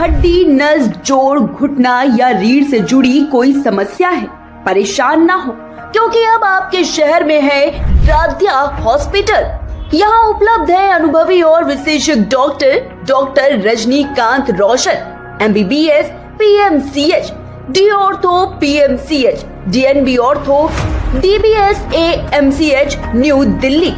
हड्डी, नस, जोड़, घुटना या रीढ़ से जुड़ी कोई समस्या है, परेशान ना हो, क्योंकि अब आपके शहर में है राध्या हॉस्पिटल। यहाँ उपलब्ध है अनुभवी और विशेषज्ञ डॉक्टर रजनीकांत रोशन, MBBS, PMCH, D ortho PMCH, DNB ortho, DBS AMCH, new Delhi.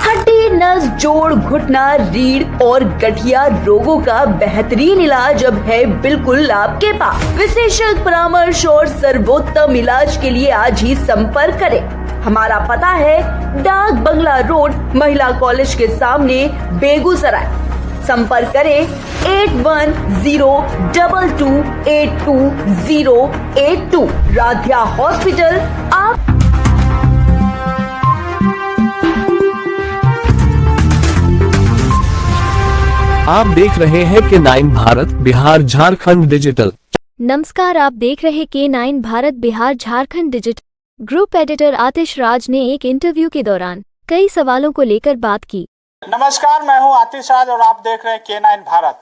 हड्डी, नस, जोड़, घुटना, रीढ़ और गठिया रोगों का बेहतरीन इलाज अब है बिल्कुल आपके पास। विशेषज्ञ परामर्श और सर्वोत्तम इलाज के लिए आज ही संपर्क करें। हमारा पता है डाक बंगला रोड, महिला कॉलेज के सामने, बेगूसराय। संपर्क करें 8102282082। राध्या हॉस्पिटल। आप देख रहे हैं K9 भारत बिहार झारखंड डिजिटल। नमस्कार, आप देख रहे K9 Bharat Bihar Jharkhand digital. Group editor Atish Raj ने एक इंटरव्यू के दौरान कई सवालों को लेकर बात की। नमस्कार, मैं हूं आतिश राज और आप देख रहे हैं K9 भारत।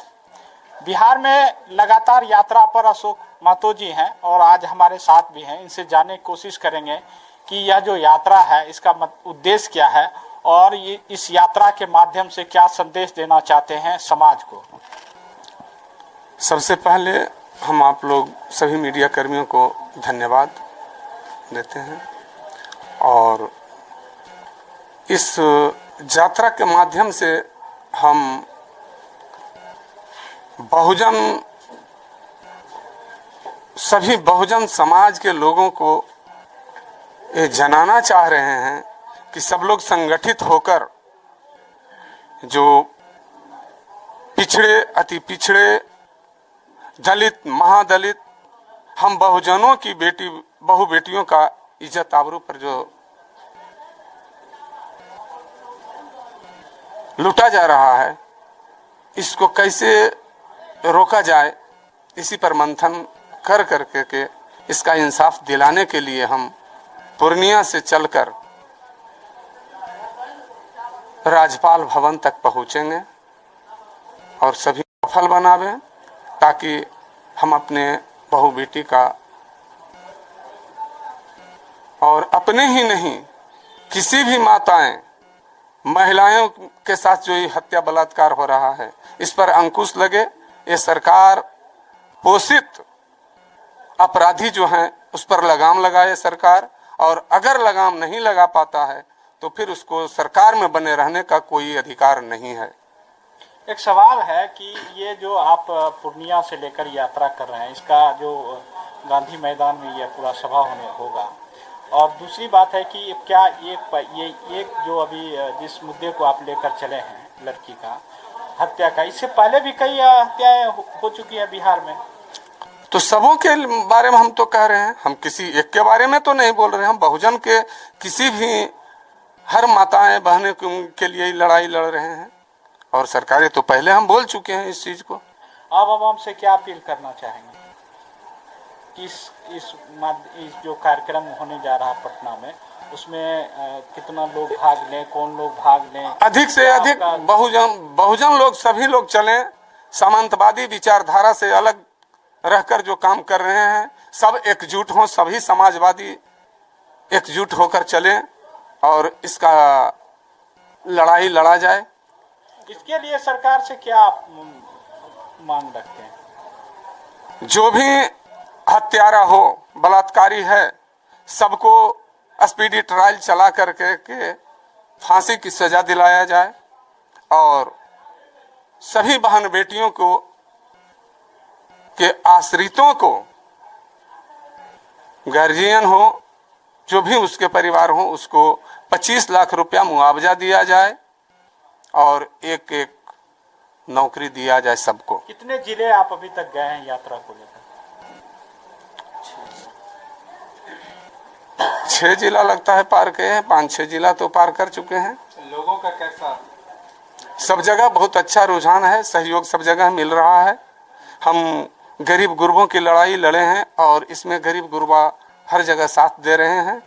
बिहार में लगातार यात्रा पर अशोक महतो जी हैं और आज हमारे साथ भी हैं। इनसे जानने की कोशिश करेंगे कि यह जो यात्रा है इसका उद्देश्य क्या है और ये इस यात्रा के माध्यम से क्या संदेश देना चाहते हैं समाज को। सबसे पहले हम आप लोग सभी मीडिया कर्मियों को धन्यवाद देते हैं और इस यात्रा के माध्यम से हम सभी बहुजन समाज के लोगों को ये जनाना चाह रहे हैं कि सब लोग संगठित होकर जो पिछड़े, अति पिछड़े, दलित, महादलित, हम बहुजनों की बहु बेटियों का इज्जत आबरू पर जो लूटा जा रहा है, इसको कैसे रोका जाए, इसी पर मंथन कर के इसका इंसाफ दिलाने के लिए हम पूर्णिया से चलकर राज्यपाल भवन तक पहुंचेंगे और सभी सफल बनावे ताकि हम अपने बहू बेटी का और अपने ही नहीं किसी भी माताएं, महिलाओं के साथ जो ये हत्या बलात्कार हो रहा है इस पर अंकुश लगे। ये सरकार पोषित अपराधी जो हैं उस पर लगाम लगाए सरकार, और अगर लगाम नहीं लगा पाता है तो फिर उसको सरकार में बने रहने का कोई अधिकार नहीं है। एक सवाल है कि ये जो आप पूर्णिया से लेकर यात्रा कर रहे हैं, इसका जो गांधी मैदान में ये पूरा सभा होगा, और दूसरी बात है कि क्या ये जो अभी जिस मुद्दे को आप लेकर चले हैं, लड़की का हत्या का, इससे पहले भी कई हत्याएं हो चुकी है बिहार में। तो सबों के बारे में हम तो कह रहे हैं, हम किसी एक के बारे में तो नहीं बोल रहे हैं। हम बहुजन के किसी भी हर माताएं बहनें के लिए लड़ाई लड़ रहे हैं और सरकारें तो पहले हम बोल चुके हैं इस चीज को। अब आवाम से क्या अपील करना चाहेंगे? इस जो कार्यक्रम होने जा रहा पटना में, उसमें कितना लोग भाग लें, कौन लोग भाग लें? अधिक से अधिक बहुजन लोग, सभी लोग चलें। सामंतवादी विचारधारा से अलग रहकर जो काम कर रहे हैं सब एकजुट हों, सभी समाजवादी एकजुट होकर चलें और इसका लड़ाई लड़ा जाए। इसके लिए सरकार से क्या आप मांग रखते हैं? जो भी हत्यारा हो, बलात्कारी है, सबको स्पीडी ट्रायल चला करके के फांसी की सजा दिलाया जाए और सभी बहन बेटियों को के आश्रितों को, गार्जियन हो, जो भी उसके परिवार हो, उसको 25 लाख रुपया मुआवजा दिया जाए और एक नौकरी दिया जाए सबको। कितने जिले आप अभी तक गए हैं यात्रा को लेकर? 6 जिला लगता है पार किए हैं, 5-6 जिला तो पार कर चुके हैं। लोगों का कैसा? सब जगह बहुत अच्छा रुझान है, सहयोग सब जगह मिल रहा है। हम गरीब गुरबों की लड़ाई लड़े हैं और इसमें गरीब गुरबा हर जगह साथ दे रहे हैं।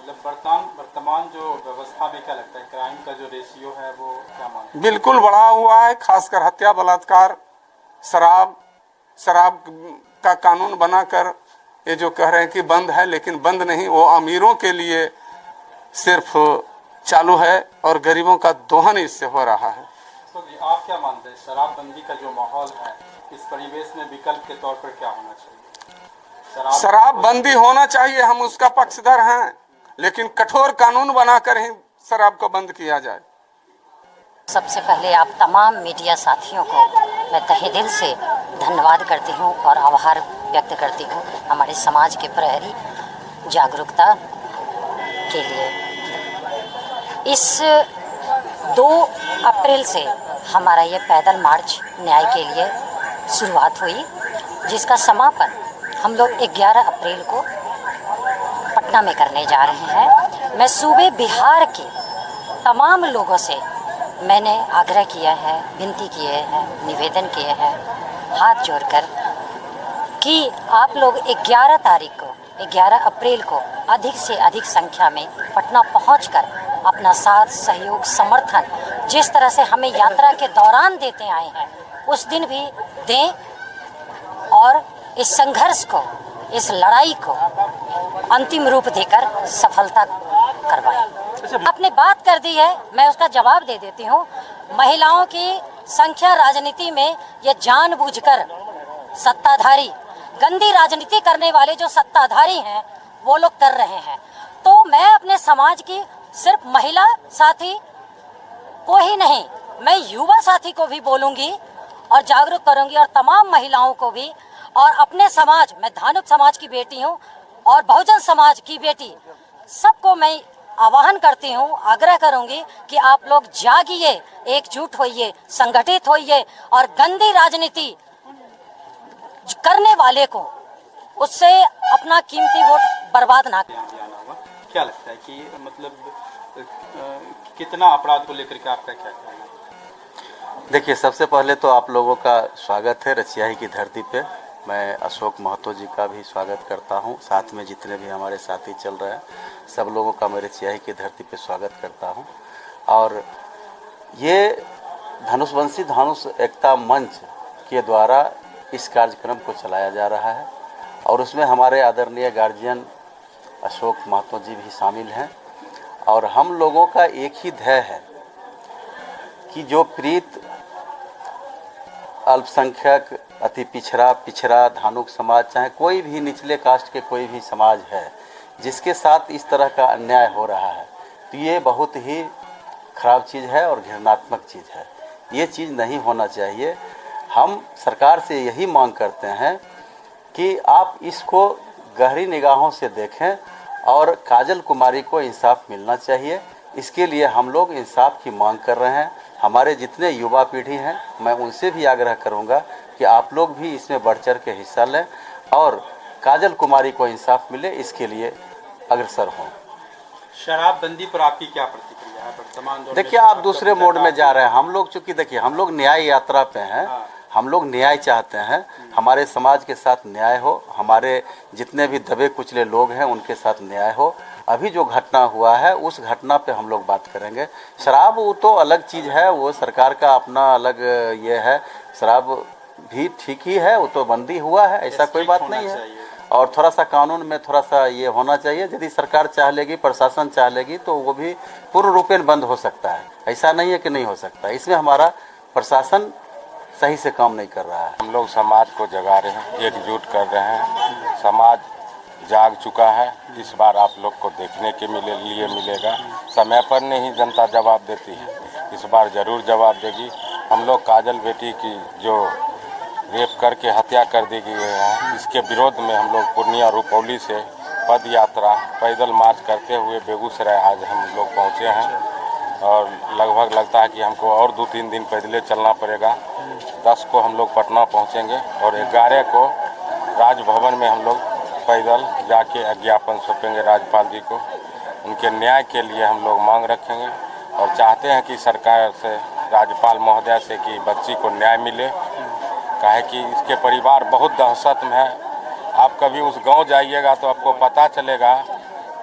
मतलब वर्तमान जो व्यवस्था में क्या लगता है, क्राइम का जो रेशियो है वो क्या मानते हैं? बिल्कुल बढ़ा हुआ है, खासकर हत्या, बलात्कार, शराब का कानून बनाकर ये जो कह रहे हैं कि बंद है, लेकिन बंद नहीं, वो अमीरों के लिए सिर्फ चालू है और गरीबों का दोहन इससे हो रहा है। तो आप क्या मानते हैं, शराबबंदी का जो माहौल है इस परिवेश में विकल्प के तौर पर क्या होना चाहिए? शराबबंदी होना चाहिए, हम उसका पक्षधर हैं, लेकिन कठोर कानून बनाकर ही शराब को बंद किया जाए। सबसे पहले आप तमाम मीडिया साथियों को मैं तहे दिल से धन्यवाद करती हूं और आभार व्यक्त करती हूं हमारे समाज के प्रहरी जागरूकता के लिए। इस 2 अप्रैल से हमारा ये पैदल मार्च न्याय के लिए शुरुआत हुई, जिसका समापन हम लोग 11 अप्रैल को पटना में करने जा रहे हैं। मैं सूबे बिहार के तमाम लोगों से मैंने आग्रह किया है, विनती किए हैं, निवेदन किए हैं हाथ जोड़कर कि आप लोग 11 तारीख को 11 अप्रैल को अधिक से अधिक संख्या में पटना पहुंचकर अपना साथ, सहयोग, समर्थन जिस तरह से हमें यात्रा के दौरान देते आए हैं उस दिन भी दें और इस संघर्ष को, इस लड़ाई को अंतिम रूप देकर सफलता करवाएं। आपने बात कर दी है, मैं उसका जवाब दे देती हूँ। महिलाओं की संख्या राजनीति में ये जानबूझकर सत्ताधारी, गंदी राजनीति करने वाले जो सत्ताधारी हैं वो लोग कर रहे हैं। तो मैं अपने समाज की सिर्फ महिला साथी को ही नहीं, मैं युवा साथी को भी बोलूँगी और जागरूक करूँगी और तमाम महिलाओं को भी, और अपने समाज, मैं धानुक समाज की बेटी हूँ और बहुजन समाज की बेटी, सबको मैं आह्वान करती हूँ, आग्रह करूँगी कि आप लोग जागिए, एकजुट होइए, संगठित होइए और गंदी राजनीति करने वाले को उससे अपना कीमती वोट बर्बाद ना करें। क्या लगता है कि मतलब कितना अपराध को लेकर के आपका क्या कहना है? देखिए, सबसे पहले तो आप लोगों का स्वागत है रचियाही की धरती पे। मैं अशोक महतो जी का भी स्वागत करता हूं, साथ में जितने भी हमारे साथी चल रहे हैं सब लोगों का मैं रचियाही की धरती पे स्वागत करता हूं। और ये धनुषवंशी धानुष एकता मंच के द्वारा इस कार्यक्रम को चलाया जा रहा है और उसमें हमारे आदरणीय गार्जियन अशोक महतो जी भी शामिल हैं। और हम लोगों का एक ही ध्येय है कि जो पीड़ित अल्पसंख्यक, अति पिछड़ा धानुक समाज, चाहे कोई भी निचले कास्ट के कोई भी समाज है जिसके साथ इस तरह का अन्याय हो रहा है, तो ये बहुत ही खराब चीज़ है और घृणात्मक चीज़ है। ये चीज़ नहीं होना चाहिए। हम सरकार से यही मांग करते हैं कि आप इसको गहरी निगाहों से देखें और काजल कुमारी को इंसाफ मिलना चाहिए। इसके लिए हम लोग इंसाफ की मांग कर रहे हैं। हमारे जितने युवा पीढ़ी हैं, मैं उनसे भी आग्रह करूंगा कि आप लोग भी इसमें बढ़ चढ़ के हिस्सा लें और काजल कुमारी को इंसाफ मिले, इसके लिए अग्रसर हों। शराबबंदी पर आपकी क्या प्रतिक्रिया है वर्तमान दौर में? देखिए, आप दूसरे मोड में जा रहे हैं। हम लोग चूँकि देखिए, हम लोग न्याय यात्रा पे हैं। हम लोग न्याय चाहते हैं, हमारे समाज के साथ न्याय हो, हमारे जितने भी दबे कुचले लोग हैं उनके साथ न्याय हो। अभी जो घटना हुआ है उस घटना पे हम लोग बात करेंगे। शराब वो तो अलग चीज़ है, वो सरकार का अपना अलग ये है। शराब भी ठीक ही है, वो तो बंदी हुआ है, ऐसा कोई बात नहीं है। और थोड़ा सा कानून में थोड़ा सा ये होना चाहिए। यदि सरकार चाह लेगी, प्रशासन चाह लेगी तो वो भी पूर्ण रूपेण बंद हो सकता है। ऐसा नहीं है कि नहीं हो सकता। इसमें हमारा प्रशासन सही से काम नहीं कर रहा है। हम लोग समाज को जगा रहे हैं, एकजुट कर रहे हैं। समाज जाग चुका है। इस बार आप लोग को देखने के लिए मिलेगा। समय पर नहीं जनता जवाब देती है, इस बार ज़रूर जवाब देगी। हम लोग काजल बेटी की जो रेप करके हत्या कर दी गई है, इसके विरोध में हम लोग पूर्णिया रुपौली से पद यात्रा पैदल मार्च करते हुए बेगूसराय आज हम लोग पहुँचे हैं। और लगभग लगता है कि हमको और 2-3 दिन पैदले चलना पड़ेगा। 10 को हम लोग पटना पहुँचेंगे और 11 को राजभवन में हम लोग पैदल जाके ज्ञापन सौंपेंगे राज्यपाल जी को। उनके न्याय के लिए हम लोग मांग रखेंगे और चाहते हैं कि सरकार से, राज्यपाल महोदय से, कि बच्ची को न्याय मिले। काहे कि इसके परिवार बहुत दहशत में है। आप कभी उस गांव जाइएगा तो आपको पता चलेगा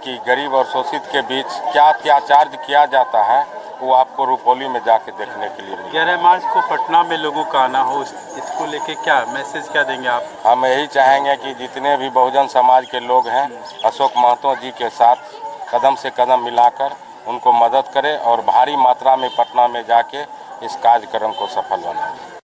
कि गरीब और शोषित के बीच क्या अत्याचार किया जाता है वो आपको रुपौली में जाके देखने के लिए मिलेगा। 11 मार्च को पटना में लोगों का आना हो, इसको लेके क्या मैसेज क्या देंगे आप? हम यही चाहेंगे कि जितने भी बहुजन समाज के लोग हैं अशोक महतो जी के साथ कदम से कदम मिलाकर उनको मदद करें और भारी मात्रा में पटना में जाके इस कार्यक्रम को सफल बनाएं।